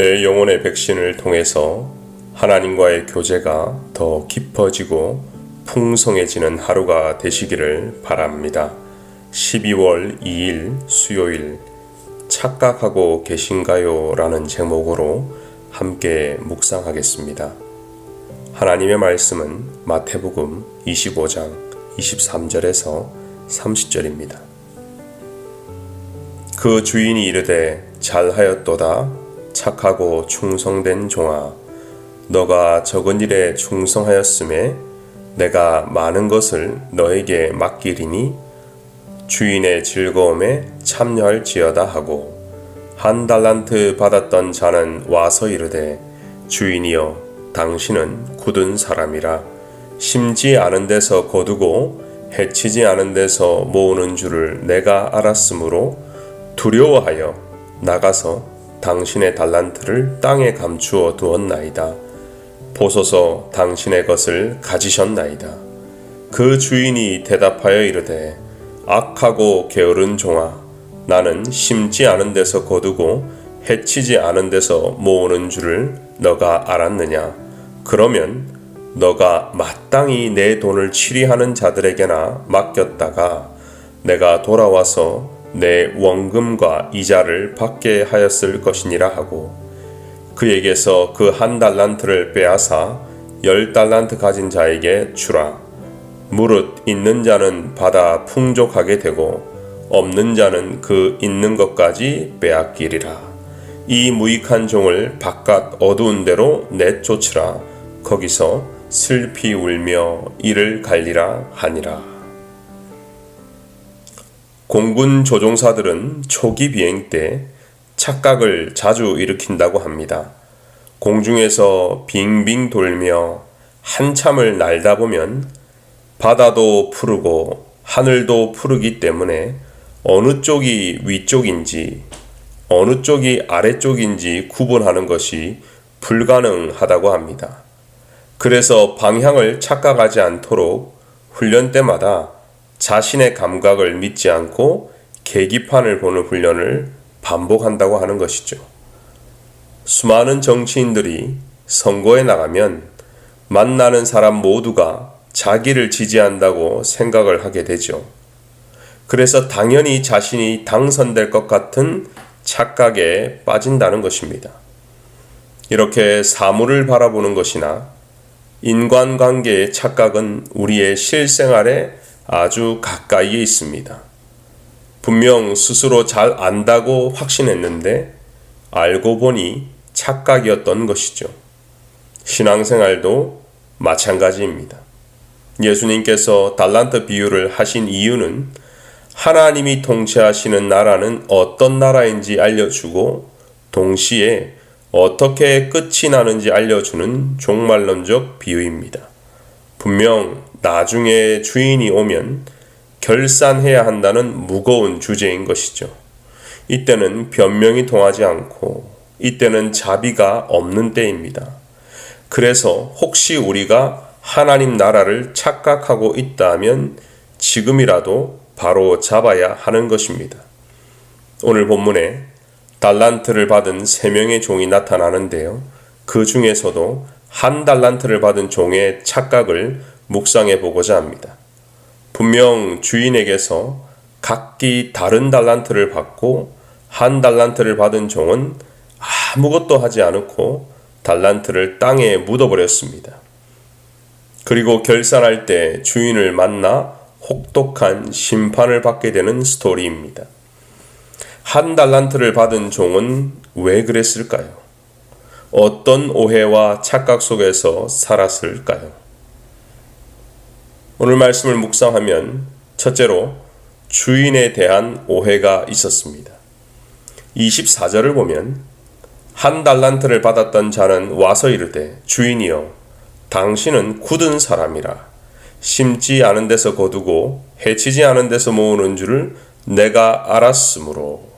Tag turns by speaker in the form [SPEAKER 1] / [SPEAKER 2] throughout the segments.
[SPEAKER 1] 내 영혼의 백신을 통해서 하나님과의 교제가 더 깊어지고 풍성해지는 하루가 되시기를 바랍니다. 12월 2일 수요일 착각하고 계신가요? 라는 제목으로 함께 묵상하겠습니다. 하나님의 말씀은 마태복음 25장 23절에서 30절입니다. 그 주인이 이르되 잘하였도다 착하고 충성된 종아, 너가 적은 일에 충성하였음에 내가 많은 것을 너에게 맡기리니 주인의 즐거움에 참여할지어다 하고, 한 달란트 받았던 자는 와서 이르되 주인이여 당신은 굳은 사람이라 심지 않은 데서 거두고 해치지 않은 데서 모으는 줄을 내가 알았으므로 두려워하여 나가서 당신의 달란트를 땅에 감추어 두었나이다. 보소서 당신의 것을 가지셨나이다. 그 주인이 대답하여 이르되 악하고 게으른 종아, 나는 심지 않은 데서 거두고 해치지 않은 데서 모으는 줄을 너가 알았느냐? 그러면 너가 마땅히 내 돈을 치리하는 자들에게나 맡겼다가 내가 돌아와서 내 원금과 이자를 받게 하였을 것이니라 하고, 그에게서 그 한 달란트를 빼앗아 10달란트 가진 자에게 주라. 무릇 있는 자는 받아 풍족하게 되고 없는 자는 그 있는 것까지 빼앗기리라. 이 무익한 종을 바깥 어두운 데로 내쫓으라. 거기서 슬피 울며 이를 갈리라 하니라. 공군 조종사들은 초기 비행 때 착각을 자주 일으킨다고 합니다. 공중에서 빙빙 돌며 한참을 날다 보면 바다도 푸르고 하늘도 푸르기 때문에 어느 쪽이 위쪽인지 어느 쪽이 아래쪽인지 구분하는 것이 불가능하다고 합니다. 그래서 방향을 착각하지 않도록 훈련 때마다 자신의 감각을 믿지 않고 계기판을 보는 훈련을 반복한다고 하는 것이죠. 수많은 정치인들이 선거에 나가면 만나는 사람 모두가 자기를 지지한다고 생각을 하게 되죠. 그래서 당연히 자신이 당선될 것 같은 착각에 빠진다는 것입니다. 이렇게 사물을 바라보는 것이나 인간관계의 착각은 우리의 실생활에 아주 가까이에 있습니다. 분명 스스로 잘 안다고 확신했는데 알고 보니 착각이었던 것이죠. 신앙생활도 마찬가지입니다. 예수님께서 달란트 비유를 하신 이유는 하나님이 통치하시는 나라는 어떤 나라인지 알려주고 동시에 어떻게 끝이 나는지 알려주는 종말론적 비유입니다. 분명 나중에 주인이 오면 결산해야 한다는 무거운 주제인 것이죠. 이때는 변명이 통하지 않고 이때는 자비가 없는 때입니다. 그래서 혹시 우리가 하나님 나라를 착각하고 있다면 지금이라도 바로 잡아야 하는 것입니다. 오늘 본문에 달란트를 받은 3명의 종이 나타나는데요. 그 중에서도 한 달란트를 받은 종의 착각을 묵상해 보고자 합니다. 분명 주인에게서 각기 다른 달란트를 받고 한 달란트를 받은 종은 아무것도 하지 않고 달란트를 땅에 묻어버렸습니다. 그리고 결산할 때 주인을 만나 혹독한 심판을 받게 되는 스토리입니다. 한 달란트를 받은 종은 왜 그랬을까요? 어떤 오해와 착각 속에서 살았을까요? 오늘 말씀을 묵상하면 첫째로 주인에 대한 오해가 있었습니다. 24절을 보면 한 달란트를 받았던 자는 와서 이르되 주인이여 당신은 굳은 사람이라 심지 않은 데서 거두고 해치지 않은 데서 모으는 줄을 내가 알았으므로.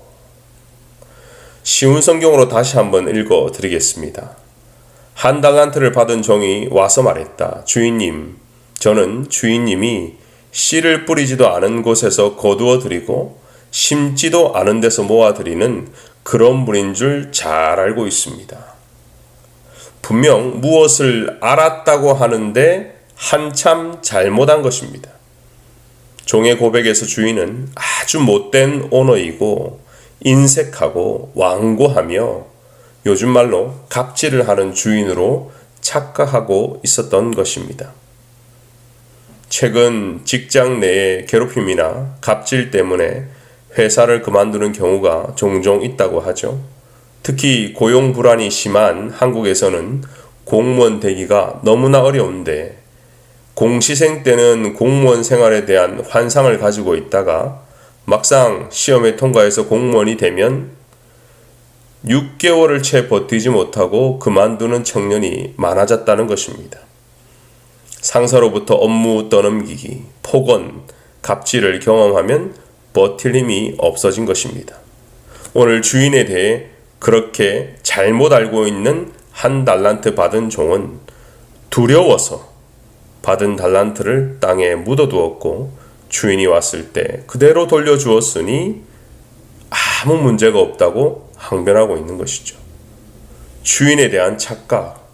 [SPEAKER 1] 쉬운 성경으로 다시 한번 읽어 드리겠습니다. 한 달란트를 받은 종이 와서 말했다. 주인님, 저는 주인님이 씨를 뿌리지도 않은 곳에서 거두어 드리고 심지도 않은 데서 모아 드리는 그런 분인 줄 잘 알고 있습니다. 분명 무엇을 알았다고 하는데 한참 잘못한 것입니다. 종의 고백에서 주인은 아주 못된 오너이고 인색하고 완고하며 요즘 말로 갑질을 하는 주인으로 착각하고 있었던 것입니다. 최근 직장 내의 괴롭힘이나 갑질 때문에 회사를 그만두는 경우가 종종 있다고 하죠. 특히 고용 불안이 심한 한국에서는 공무원 되기가 너무나 어려운데 공시생 때는 공무원 생활에 대한 환상을 가지고 있다가 막상 시험에 통과해서 공무원이 되면 6개월을 채 버티지 못하고 그만두는 청년이 많아졌다는 것입니다. 상사로부터 업무 떠넘기기, 폭언, 갑질을 경험하면 버틸 힘이 없어진 것입니다. 오늘 주인에 대해 그렇게 잘못 알고 있는 한 달란트 받은 종은 두려워서 받은 달란트를 땅에 묻어두었고 주인이 왔을 때 그대로 돌려주었으니 아무 문제가 없다고 항변하고 있는 것이죠. 주인에 대한 착각,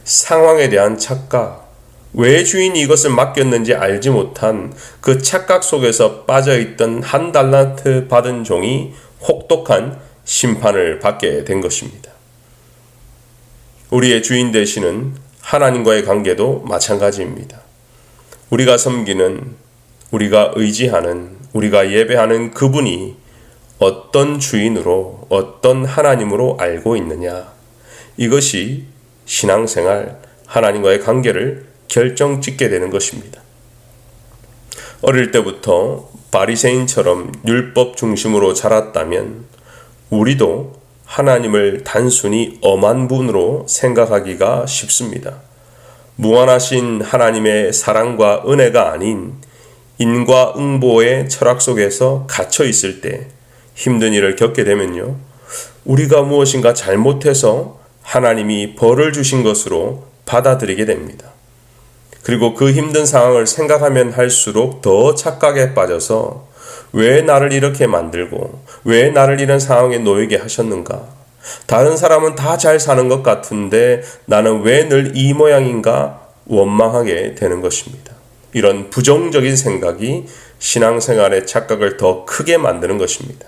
[SPEAKER 1] 상황에 대한 착각, 왜 주인이 이것을 맡겼는지 알지 못한 그 착각 속에서 빠져있던 한 달란트 받은 종이 혹독한 심판을 받게 된 것입니다. 우리의 주인 되시는 하나님과의 관계도 마찬가지입니다. 우리가 섬기는, 우리가 의지하는, 우리가 예배하는 그분이 어떤 주인으로, 어떤 하나님으로 알고 있느냐, 이것이 신앙생활, 하나님과의 관계를 결정짓게 되는 것입니다. 어릴 때부터 바리새인처럼 율법 중심으로 자랐다면 우리도 하나님을 단순히 엄한 분으로 생각하기가 쉽습니다. 무한하신 하나님의 사랑과 은혜가 아닌 인과응보의 철학 속에서 갇혀 있을 때 힘든 일을 겪게 되면요, 우리가 무엇인가 잘못해서 하나님이 벌을 주신 것으로 받아들이게 됩니다. 그리고 그 힘든 상황을 생각하면 할수록 더 착각에 빠져서 왜 나를 이렇게 만들고 왜 나를 이런 상황에 놓이게 하셨는가? 다른 사람은 다 잘 사는 것 같은데 나는 왜 늘 이 모양인가? 원망하게 되는 것입니다. 이런 부정적인 생각이 신앙생활의 착각을 더 크게 만드는 것입니다.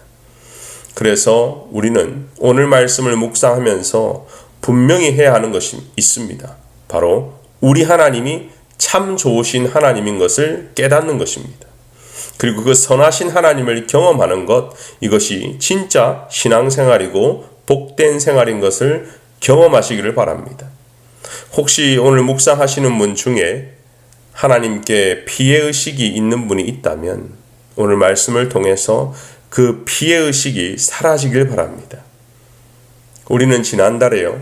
[SPEAKER 1] 그래서 우리는 오늘 말씀을 묵상하면서 분명히 해야 하는 것이 있습니다. 바로 우리 하나님이 참 좋으신 하나님인 것을 깨닫는 것입니다. 그리고 그 선하신 하나님을 경험하는 것, 이것이 진짜 신앙생활이고 복된 생활인 것을 경험하시기를 바랍니다. 혹시 오늘 묵상하시는 분 중에 하나님께 피해의식이 있는 분이 있다면 오늘 말씀을 통해서 그 피해의식이 사라지길 바랍니다. 우리는 지난달에요,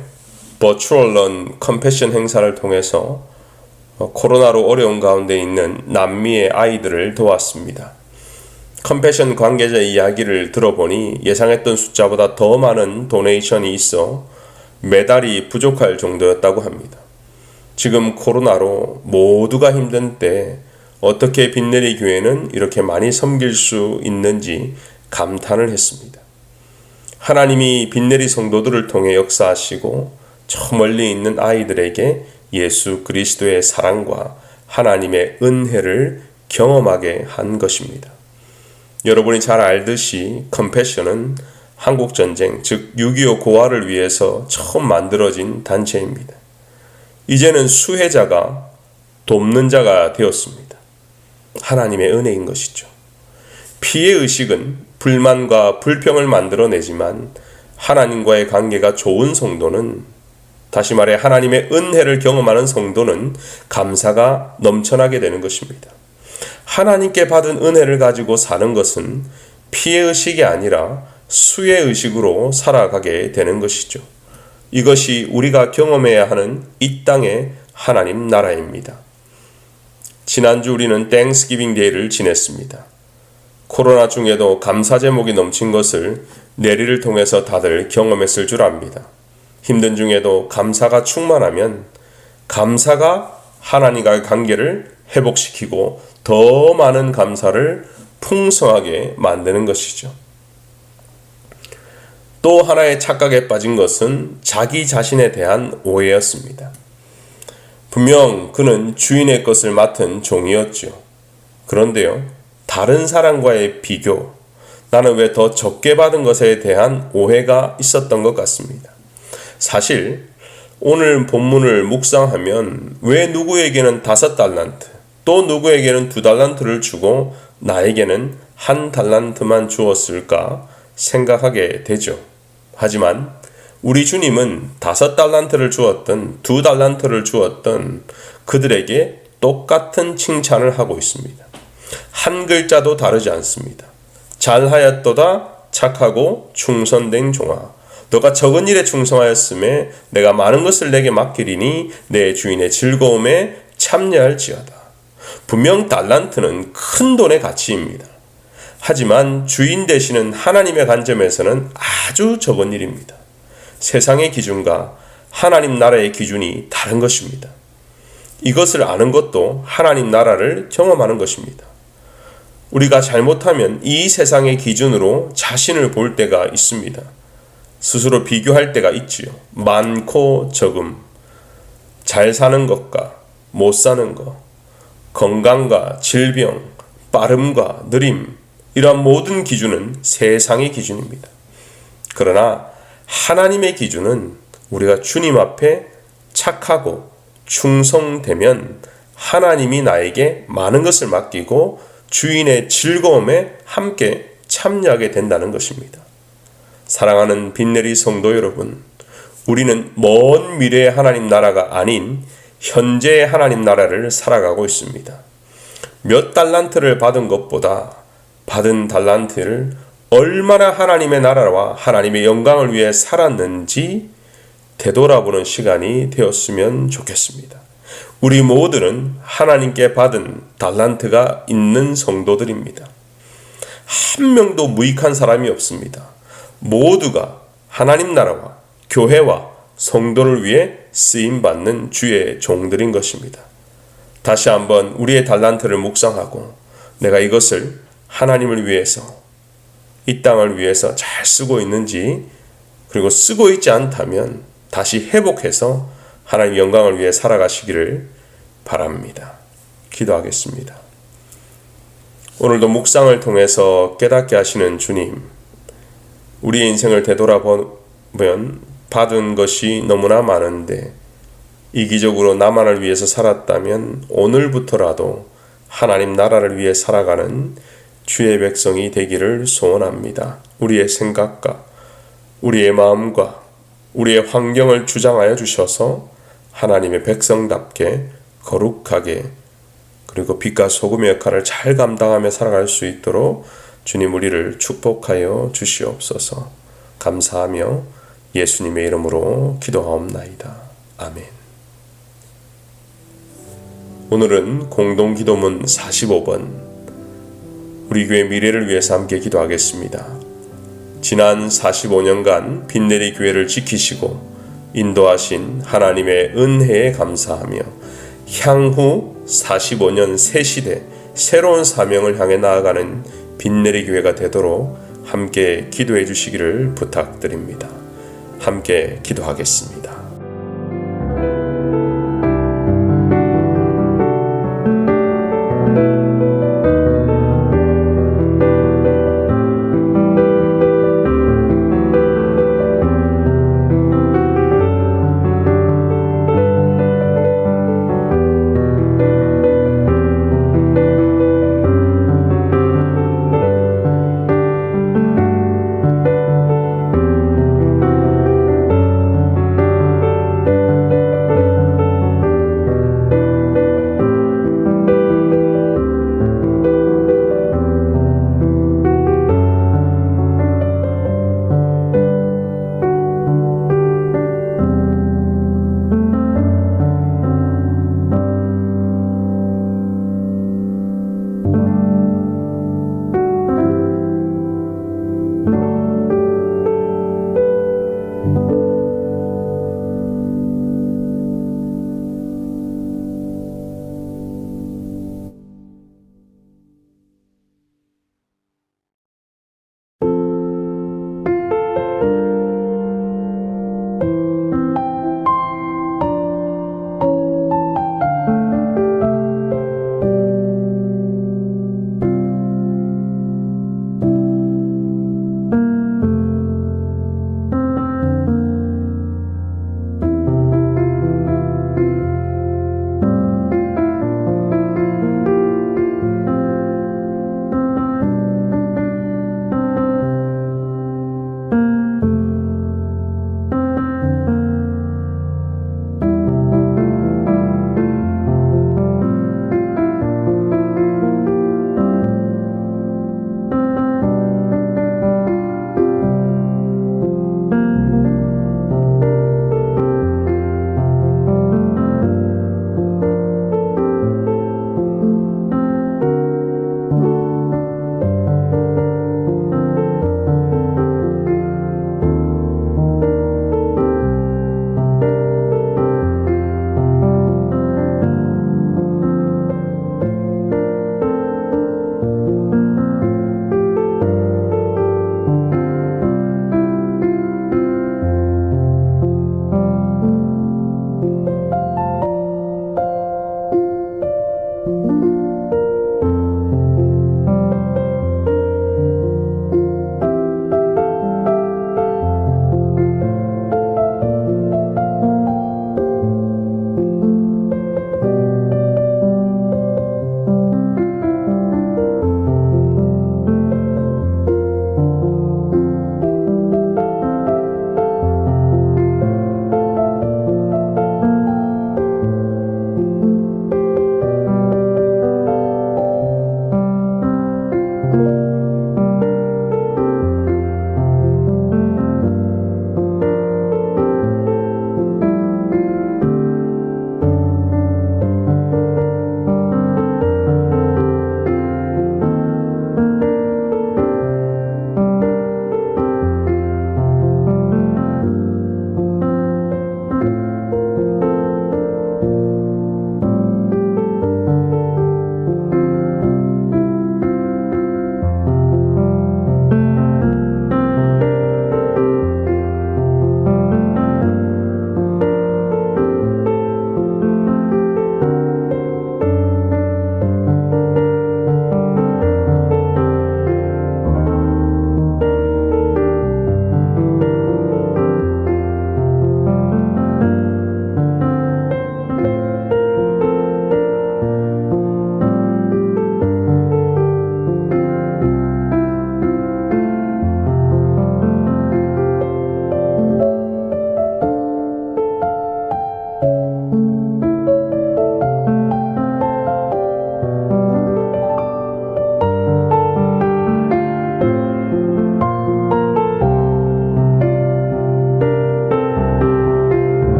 [SPEAKER 1] 버추얼 런 컴패션 행사를 통해서 코로나로 어려운 가운데 있는 남미의 아이들을 도왔습니다. 컴패션 관계자 이야기를 들어보니 예상했던 숫자보다 더 많은 도네이션이 있어 매달이 부족할 정도였다고 합니다. 지금 코로나로 모두가 힘든 때 어떻게 빈내리 교회는 이렇게 많이 섬길 수 있는지 감탄을 했습니다. 하나님이 빈내리 성도들을 통해 역사하시고 저 멀리 있는 아이들에게 예수 그리스도의 사랑과 하나님의 은혜를 경험하게 한 것입니다. 여러분이 잘 알듯이 컴패션은 한국전쟁, 즉 6.25 고아를 위해서 처음 만들어진 단체입니다. 이제는 수혜자가 돕는 자가 되었습니다. 하나님의 은혜인 것이죠. 피해의식은 불만과 불평을 만들어내지만 하나님과의 관계가 좋은 성도는, 다시 말해 하나님의 은혜를 경험하는 성도는 감사가 넘쳐나게 되는 것입니다. 하나님께 받은 은혜를 가지고 사는 것은 피해의식이 아니라 수혜의식으로 살아가게 되는 것이죠. 이것이 우리가 경험해야 하는 이 땅의 하나님 나라입니다. 지난주 우리는 땡스기빙 데이를 지냈습니다. 코로나 중에도 감사 제목이 넘친 것을 내리를 통해서 다들 경험했을 줄 압니다. 힘든 중에도 감사가 충만하면 감사가 하나님과의 관계를 회복시키고 더 많은 감사를 풍성하게 만드는 것이죠. 또 하나의 착각에 빠진 것은 자기 자신에 대한 오해였습니다. 분명 그는 주인의 것을 맡은 종이었죠. 그런데요, 다른 사람과의 비교, 나는 왜 더 적게 받은 것에 대한 오해가 있었던 것 같습니다. 사실 오늘 본문을 묵상하면 왜 누구에게는 5달란트, 또 누구에게는 2달란트를 주고 나에게는 1달란트만 주었을까 생각하게 되죠. 하지만 우리 주님은 5달란트를 주었던 2달란트를 주었던 그들에게 똑같은 칭찬을 하고 있습니다. 한 글자도 다르지 않습니다. 잘하였도다 착하고 충성된 종아, 너가 적은 일에 충성하였음에 내가 많은 것을 내게 맡기리니 내 주인의 즐거움에 참여할지어다. 분명 달란트는 큰 돈의 가치입니다. 하지만 주인 되시는 하나님의 관점에서는 아주 적은 일입니다. 세상의 기준과 하나님 나라의 기준이 다른 것입니다. 이것을 아는 것도 하나님 나라를 경험하는 것입니다. 우리가 잘못하면 이 세상의 기준으로 자신을 볼 때가 있습니다. 스스로 비교할 때가 있지요. 많고 적음, 잘 사는 것과 못 사는 것, 건강과 질병, 빠름과 느림, 이러한 모든 기준은 세상의 기준입니다. 그러나 하나님의 기준은 우리가 주님 앞에 착하고 충성되면 하나님이 나에게 많은 것을 맡기고 주인의 즐거움에 함께 참여하게 된다는 것입니다. 사랑하는 빈내리 성도 여러분, 우리는 먼 미래의 하나님 나라가 아닌 현재의 하나님 나라를 살아가고 있습니다. 몇 달란트를 받은 것보다 받은 달란트를 얼마나 하나님의 나라와 하나님의 영광을 위해 살았는지 되돌아보는 시간이 되었으면 좋겠습니다. 우리 모두는 하나님께 받은 달란트가 있는 성도들입니다. 한 명도 무익한 사람이 없습니다. 모두가 하나님 나라와 교회와 성도를 위해 쓰임받는 주의 종들인 것입니다. 다시 한번 우리의 달란트를 묵상하고 내가 이것을 하나님을 위해서, 이 땅을 위해서 잘 쓰고 있는지, 그리고 쓰고 있지 않다면 다시 회복해서 하나님의 영광을 위해 살아가시기를 바랍니다. 기도하겠습니다. 오늘도 묵상을 통해서 깨닫게 하시는 주님, 우리의 인생을 되돌아보면 받은 것이 너무나 많은데 이기적으로 나만을 위해서 살았다면 오늘부터라도 하나님 나라를 위해 살아가는 주의 백성이 되기를 소원합니다. 우리의 생각과 우리의 마음과 우리의 환경을 주장하여 주셔서 하나님의 백성답게 거룩하게, 그리고 빛과 소금의 역할을 잘 감당하며 살아갈 수 있도록 주님 우리를 축복하여 주시옵소서. 감사하며 예수님의 이름으로 기도하옵나이다. 아멘. 오늘은 공동기도문 45번, 우리 교회 미래를 위해서 함께 기도하겠습니다. 지난 45년간 빈내리 교회를 지키시고 인도하신 하나님의 은혜에 감사하며 향후 45년 새 시대 새로운 사명을 향해 나아가는 빈내리 교회가 되도록 함께 기도해 주시기를 부탁드립니다. 함께 기도하겠습니다.